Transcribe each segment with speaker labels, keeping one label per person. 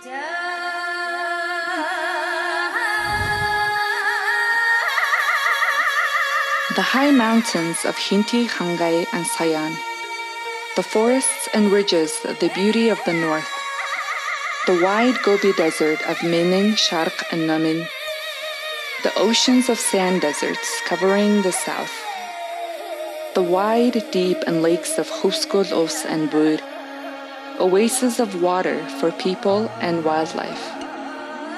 Speaker 1: The high mountains of Khinti, Khangai, and Sayan, the forests and ridges, the beauty of the north, the wide Gobi Desert of Mening, Sharq, and Namin, the oceans of sand deserts covering the south, the wide, deep, and lakes of Khuskul, Os, and Bur, oases of water for people and wildlife,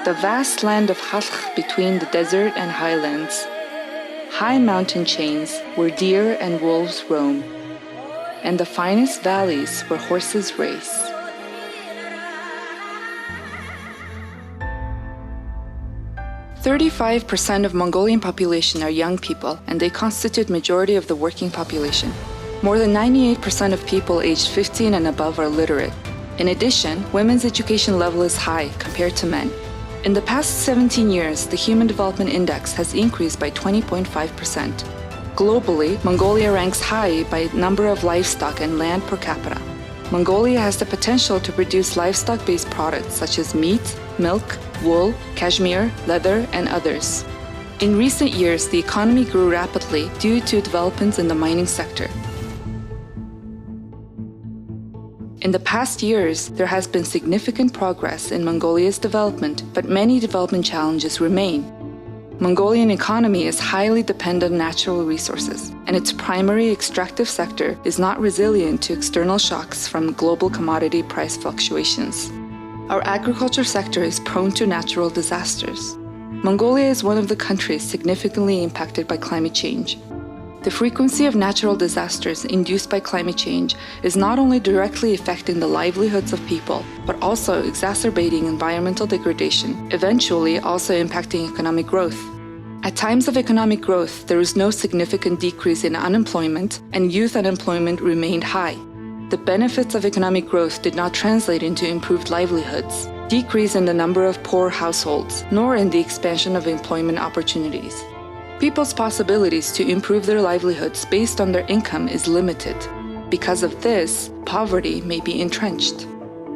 Speaker 1: the vast land of Khalkh between the desert and highlands, high mountain chains where deer and wolves roam, and the finest valleys where horses race. "35% of Mongolian population are young people, and they constitute majority of the working population. More than 98% of people aged 15 and above are literate. In addition, women's education level is high compared to men. In the past 17 years, the Human Development Index has increased by 20.5%. Globally, Mongolia ranks high by number of livestock and land per capita. Mongolia has the potential to produce livestock-based products such as meat, milk, wool, cashmere, leather, and others. In recent years, the economy grew rapidly due to developments in the mining sector. In the past years, there has been significant progress in Mongolia's development, but many development challenges remain. Mongolian economy is highly dependent on natural resources, and its primary extractive sector is not resilient to external shocks from global commodity price fluctuations. Our agriculture sector is prone to natural disasters. Mongolia is one of the countries significantly impacted by climate change. The frequency of natural disasters induced by climate change is not only directly affecting the livelihoods of people, but also exacerbating environmental degradation, eventually also impacting economic growth. At times of economic growth, there is no significant decrease in unemployment, and youth unemployment remained high. The benefits of economic growth did not translate into improved livelihoods, decrease in the number of poor households, nor in the expansion of employment opportunities. People's possibilities to improve their livelihoods based on their income is limited. Because of this, poverty may be entrenched.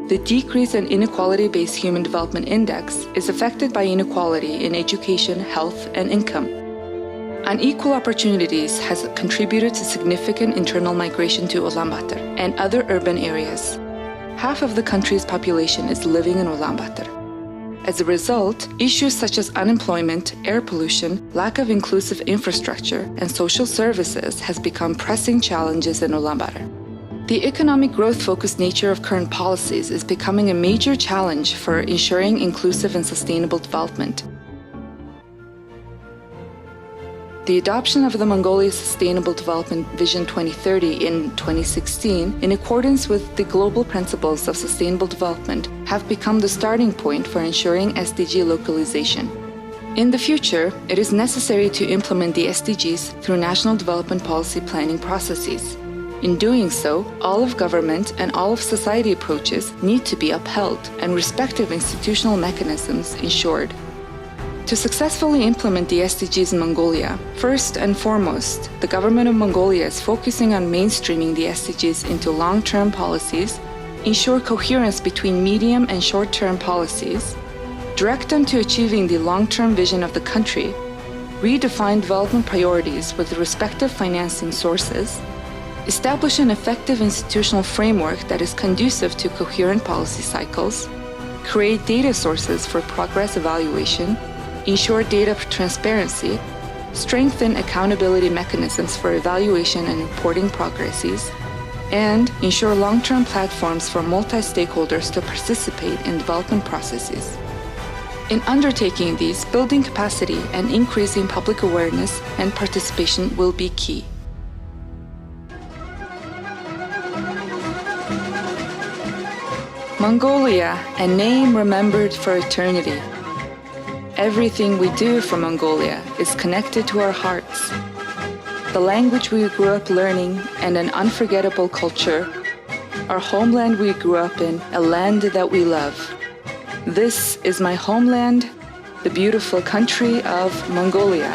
Speaker 1: The decrease in inequality-based Human Development Index is affected by inequality in education, health, and income. Unequal opportunities has contributed to significant internal migration to Ulaanbaatar and other urban areas. Half of the country's population is living in Ulaanbaatar. As a result, issues such as unemployment, air pollution, lack of inclusive infrastructure, and social services has become pressing challenges in Ulaanbaatar. The economic growth-focused nature of current policies is becoming a major challenge for ensuring inclusive and sustainable development. The adoption of the Mongolia Sustainable Development Vision 2030 in 2016, in accordance with the global principles of sustainable development, have become the starting point for ensuring SDG localization. In the future, it is necessary to implement the SDGs through national development policy planning processes. In doing so, all of government and all of society approaches need to be upheld and respective institutional mechanisms ensured. To successfully implement the SDGs in Mongolia, first and foremost, the government of Mongolia is focusing on mainstreaming the SDGs into long-term policies, ensure coherence between medium and short-term policies, direct them to achieving the long-term vision of the country, redefine development priorities with the respective financing sources, establish an effective institutional framework that is conducive to coherent policy cycles, create data sources for progress evaluation, ensure data transparency, strengthen accountability mechanisms for evaluation and reporting progresses, and ensure long-term platforms for multi-stakeholders to participate in development processes. In undertaking these, building capacity and increasing public awareness and participation will be key. Mongolia, a name remembered for eternity. Everything we do for Mongolia is connected to our hearts. The language we grew up learning and an unforgettable culture, our homeland we grew up in, a land that we love. This is my homeland, the beautiful country of Mongolia.